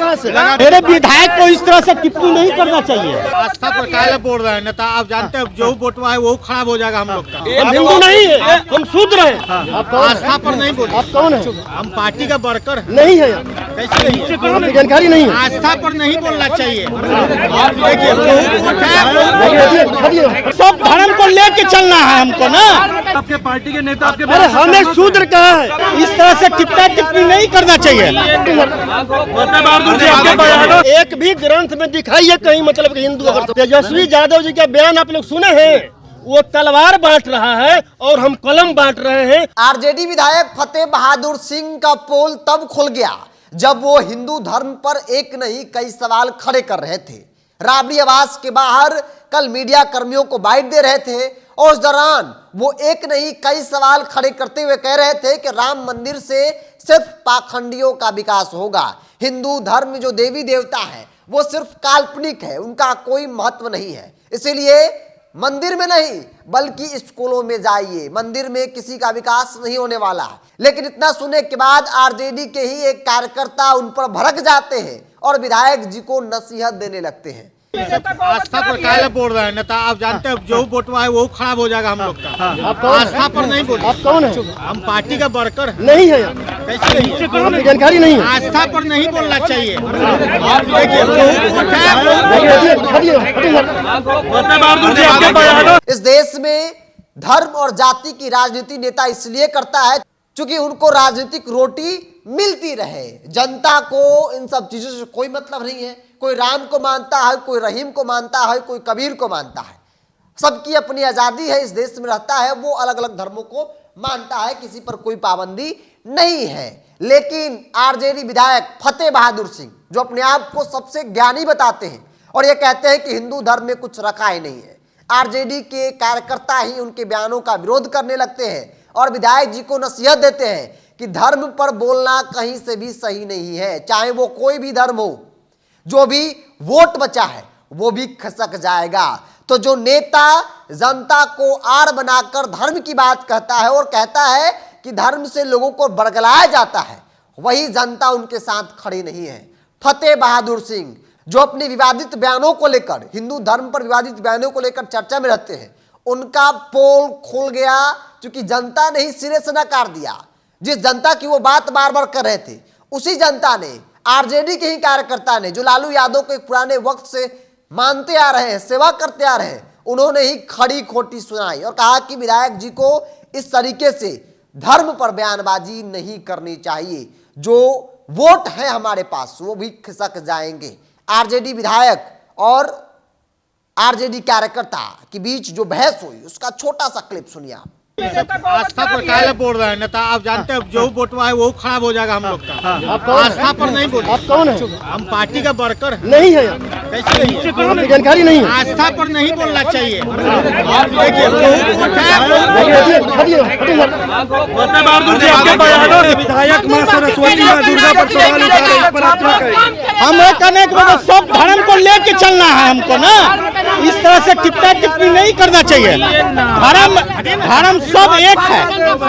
कहाँ से? मेरे विधायक को इस तरह से टिप्पणी नहीं करना चाहिए। आस्था पर काहे बोल रहे हैं नेता? आप जानते हैं जो वोटवा है वो खराब हो जाएगा हम लोग का। हम हिंदू नहीं है, हम शूद्र हैं। आस्था पर नहीं बोल। आप कौन है? हम पार्टी का वर्कर नहीं है। कैसे नहीं है? आपकी जानकारी नहीं है। आस्था पर नहीं बोलना चाहिए। सब धर्म को लेके चलना है हमको ना। आपके पार्टी के नेता आपके अरे हमें शूद्र कहा है, इस तरह से टिप्पणी नहीं करना चाहिए। एक भी ग्रंथ में दिखाइए कहीं मतलब कि हिंदू अगर तेजस्वी यादव जी का बयान आप लोग सुने हैं? वो तलवार बांट रहा है और हम कलम बांट रहे हैं। आरजेडी विधायक फतेह बहादुर सिंह का पोल तब खुल गया जब वो हिंदू धर्म पर एक नहीं कई सवाल खड़े कर रहे थे। राबड़ी आवास के बाहर कल मीडिया कर्मियों को बाइट दे रहे थे और उस दौरान वो एक नहीं कई सवाल खड़े करते हुए कह रहे थे कि राम मंदिर से सिर्फ पाखंडियों का विकास होगा। हिंदू धर्म जो देवी देवता है वो सिर्फ काल्पनिक है, उनका कोई महत्व नहीं है। इसीलिए मंदिर में नहीं बल्कि स्कूलों में जाइए, मंदिर में किसी का विकास नहीं होने वाला है। लेकिन इतना सुनने के बाद आरजेडी के ही एक कार्यकर्ता उन पर भड़क जाते हैं और विधायक जी को नसीहत देने लगते हैं। आस्था पर काहे बोल रहे हैं नेता? आप जानते हैं जो वोटवा है वो खराब हो जाएगा हम लोग का। आस्था पर नहीं बोल। आप कौन है? हम पार्टी का वर्कर नहीं है। कैसे नहीं है? आपकी जानकारी नहीं है। आस्था पर नहीं बोलना चाहिए। इस देश में धर्म और जाति की राजनीति नेता इसलिए करता है क्योंकि उनको राजनीतिक रोटी मिलती रहे। जनता को इन सब चीजों से कोई मतलब नहीं है। कोई राम को मानता है, कोई रहीम को मानता है, कोई कबीर को मानता है। सबकी अपनी आजादी है, इस देश में रहता है, वो अलग अलग धर्मों को मानता है, किसी पर कोई पाबंदी नहीं है। लेकिन आरजेडी विधायक फतेह बहादुर सिंह जो अपने आप को सबसे ज्ञानी बताते हैं और ये कहते हैं कि हिंदू धर्म में कुछ रखा ही नहीं है, आरजेडी के कार्यकर्ता ही उनके बयानों का विरोध करने लगते हैं और विधायक जी को नसीहत देते हैं कि धर्म पर बोलना कहीं से भी सही नहीं है। चाहे वो कोई भी धर्म हो, जो भी वोट बचा है वो भी खसक जाएगा। तो जो नेता जनता को आड़ बनाकर धर्म की बात कहता है और कहता है कि धर्म से लोगों को बरगलाया जाता है, वही जनता उनके साथ खड़ी नहीं है। फतेह बहादुर सिंह जो अपने विवादित बयानों को लेकर, हिंदू धर्म पर विवादित बयानों को लेकर चर्चा में रहते हैं, उनका पोल खुल गया क्योंकि जनता ने ही सिरे से नकार दिया। जिस जनता की वो बात बार बार कर रहे थे, उसी जनता ने, आरजेडी के ही कार्यकर्ता ने, जो लालू यादव को एक पुराने वक्त से मानते आ रहे हैं, सेवा करते आ रहे हैं, उन्होंने ही खड़ी खोटी सुनाई और कहा कि विधायक जी को इस तरीके से धर्म पर बयानबाजी नहीं करनी चाहिए। जो वोट है हमारे पास वो भी खिसक जाएंगे। आरजेडी विधायक और आरजेडी कार्यकर्ता के बीच जो बहस हुई उसका छोटा सा क्लिप सुनिए आप। आस्था पर काहे बोल रहे हैं नेता? आप जानते हैं जो वोटवा है वो खराब हो जाएगा हम लोग का। आस्था पर नहीं बोल। आप कौन है? हम पार्टी का वर्कर नहीं है। कैसे नहीं है? आपकी जानकारी नहीं है। आस्था पर नहीं बोलना चाहिए। विधायक मां सरस्वती दुर्गा पर सवाल उठाए, इस पर आप क्या कहेंगे? हमें कहने के बाद सब धर्म को लेके चलना है हमको ना। इस तरह से टिप्पणी नहीं करना चाहिए। धर्म सब एक है,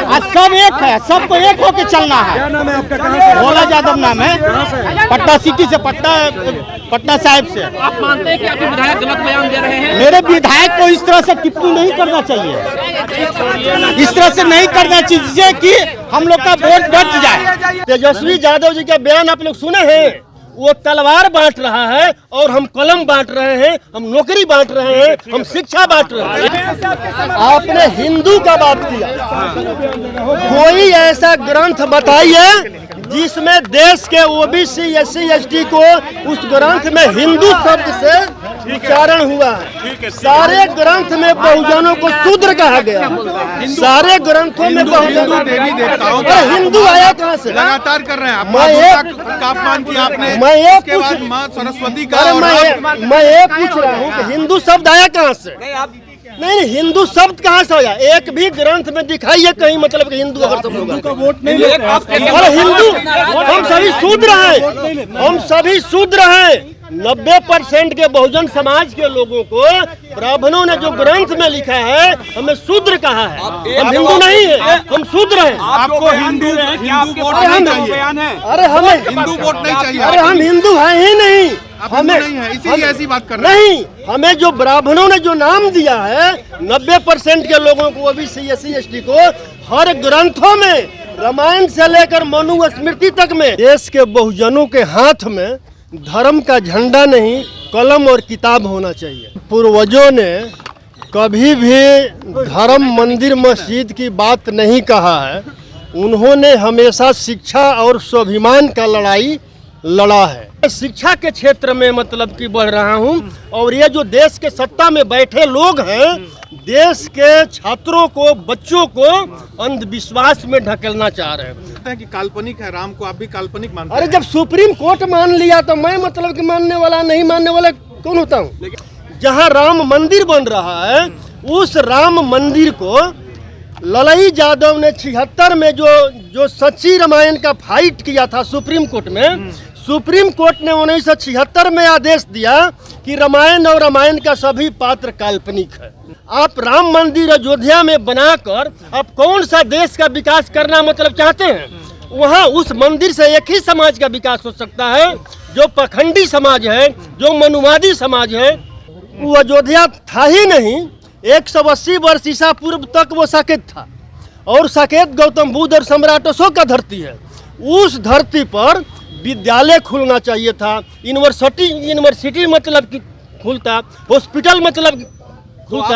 आज सब एक है, सबको एक होके चलना है। क्या नाम है आपका? कहाँ से? भोला यादव नाम है, पटना सिटी से, पटना साहिब से। आप मानते हैं कि आपके विधायक गलत बयान दे रहे हैं? मेरे विधायक को इस तरह से टिप्पणी नहीं करना चाहिए। इस तरह से नहीं करना चाहिए जिससे कि हम लोग का वोट बच जाए। तेजस्वी यादव जी का बयान आप लोग सुने हैं? वो तलवार बांट रहा है और हम कलम बांट रहे हैं, हम नौकरी बांट रहे हैं, हम शिक्षा बांट रहे हैं। आपने हिंदू का बात किया, कोई ऐसा ग्रंथ बताइए जिसमें देश के ओबीसी एससी एसटी को उस ग्रंथ में हिंदू शब्द से उच्चारण हुआ है। सारे ग्रंथ में बहुजनों को शूद्र कहा गया, सारे ग्रंथों में बहुजनों देवी देवताओं हिंदू आया कहाँ से? लगातार कर रहे हैं आप। मैं अपमान किया आपने, मैं ये उसके बाद मां सरस्वती का। मैं ये पूछ रहा हूँ कि हिंदू शब्द आया कहाँ से? नहीं, हिंदू शब्द कहाँ से आया? एक भी ग्रंथ में दिखाइए कहीं मतलब कि हिंदू अगर सब लोग का वोट नहीं लेते। अरे हिंदू, हम सभी शूद्र हैं, हम सभी शूद्र हैं। 90% के बहुजन समाज के लोगों को ब्राह्मणों ने जो ग्रंथ में लिखा है हमें शूद्र कहा है। हम हिंदू नहीं है, हम शूद्र हैं। आपको हिंदू वोट नहीं चाहिए। अरे हमें हिंदू वोट नहीं चाहिए। अरे हम हिंदू हैं ही नहीं, हमें नहीं है, इसीलिए ऐसी बात कर रहे हैं। नहीं, हमें जो ब्राह्मणों ने जो नाम दिया है 90% के लोगों को, ओबीसी SC ST को, हर ग्रंथों में रामायण से लेकर मनुस्मृति तक में देश के बहुजनों के हाथ में धर्म का झंडा नहीं कलम और किताब होना चाहिए। पूर्वजों ने कभी भी धर्म मंदिर मस्जिद की बात नहीं कहा है, उन्होंने हमेशा शिक्षा और स्वाभिमान का लड़ाई लड़ा है। शिक्षा के क्षेत्र में मतलब कि बढ़ रहा हूँ, और ये जो देश के सत्ता में बैठे लोग हैं देश के छात्रों को, बच्चों को अंधविश्वास में ढकेलना चाह रहे हैं कि काल्पनिक है, राम को आप भी काल्पनिक मानते अरे हैं। जब सुप्रीम कोर्ट मान लिया तो मैं मतलब कि मानने वाला नहीं मानने वाला कौन होता हूँ। जहाँ राम मंदिर बन रहा है उस राम मंदिर को ललई यादव ने 76 में जो सच्ची रामायण का फाइट किया था सुप्रीम कोर्ट में, सुप्रीम कोर्ट ने 1976 में आदेश दिया कि रामायण और रामायण का सभी पात्र काल्पनिक है। आप राम मंदिर अयोध्या में बनाकर आप कौन सा देश का विकास करना मतलब चाहते हैं? वहाँ उस मंदिर से एक ही समाज का विकास हो सकता है, जो पखंडी समाज है, जो मनुवादी समाज है। वो अयोध्या था ही नहीं, 180 वर्ष ईसा पूर्व तक वो साकेत था, और साकेत गौतम बुद्ध और सम्राट अशोक का धरती है। उस धरती पर विद्यालय खुलना चाहिए था, यूनिवर्सिटी मतलब कि खुलता, हॉस्पिटल मतलब खुलता।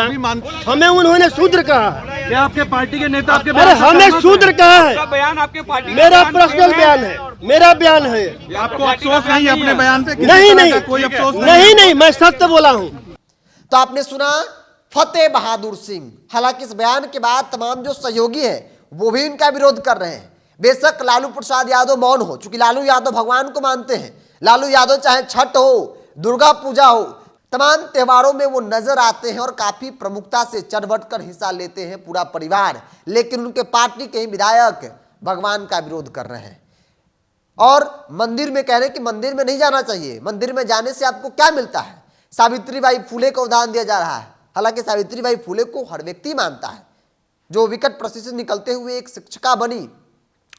हमें उन्होंने शूद्र कहा है। क्या आपके पार्टी के नेता आपके अरे हमें शूद्र कहा है, बयान आपके पार्टी मेरा पर्सनल बयान है, मेरा बयान है। आपको अफसोस नहीं है अपने बयान पे? नहीं, कोई अफसोस नहीं, मैं सत्य बोला हूँ। तो आपने सुना फतेह बहादुर सिंह। हालांकि इस बयान के बाद तमाम जो सहयोगी हैं वो भी इनका विरोध कर रहे हैं। बेशक लालू प्रसाद यादव मौन हो, चूंकि लालू यादव भगवान को मानते हैं। लालू यादव चाहे छठ हो, दुर्गा पूजा हो, तमाम त्योहारों में वो नजर आते हैं और काफी प्रमुखता से चढ़ बढ़ कर हिस्सा लेते हैं पूरा परिवार। लेकिन उनके पार्टी के ही विधायक भगवान का विरोध कर रहे हैं और मंदिर में कह रहे हैं कि मंदिर में नहीं जाना चाहिए, मंदिर में जाने से आपको क्या मिलता है। सावित्रीबाई फुले का उदाहरण दिया जा रहा है। हालांकि सावित्रीबाई फुले को हर व्यक्ति मानता है, जो विकट परिस्थिति से निकलते हुए एक शिक्षिका बनी,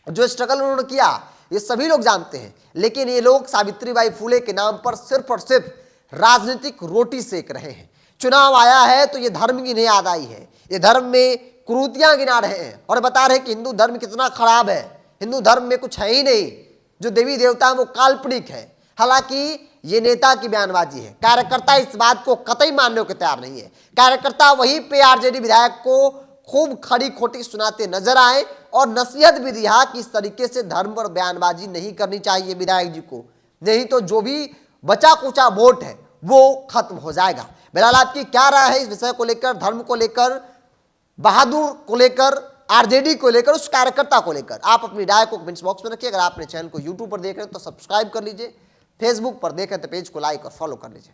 जो स्ट्रगल उन्होंने किया, ये सभी लोग जानते हैं। लेकिन ये लोग सावित्रीबाई फुले के नाम पर सिर्फ और सिर्फ राजनीतिक रोटी सेक रहे हैं। चुनाव आया है तो ये धर्म की नहीं याद आई है, ये धर्म में कुरीतियां गिना रहे हैं और बता रहे हैं कि हिंदू धर्म कितना खराब है, हिंदू धर्म में कुछ है ही नहीं, जो देवी देवता है वो काल्पनिक है। हालांकि ये नेता की बयानबाजी है, कार्यकर्ता इस बात को कतई मानने को तैयार नहीं है। कार्यकर्ता वही पे आरजेडी विधायक को खूब खड़ी खोटी सुनाते नजर आए और नसीहत भी दिया कि इस तरीके से धर्म पर बयानबाजी नहीं करनी चाहिए विधायक जी को, नहीं तो जो भी बचा कुचा वोट है वो खत्म हो जाएगा। बिलाल, आपकी क्या राय है इस विषय को लेकर, धर्म को लेकर, बहादुर को लेकर, आरजेडी को लेकर, उस कार्यकर्ता को लेकर? आप अपनी राय को कमेंट्स बॉक्स में रखिए। अगर आपने चैनल को यूट्यूब पर देख रहे हैं तो सब्सक्राइब कर लीजिए, फेसबुक पर देख रहे हैं तो पेज को लाइक और फॉलो कर लीजिए।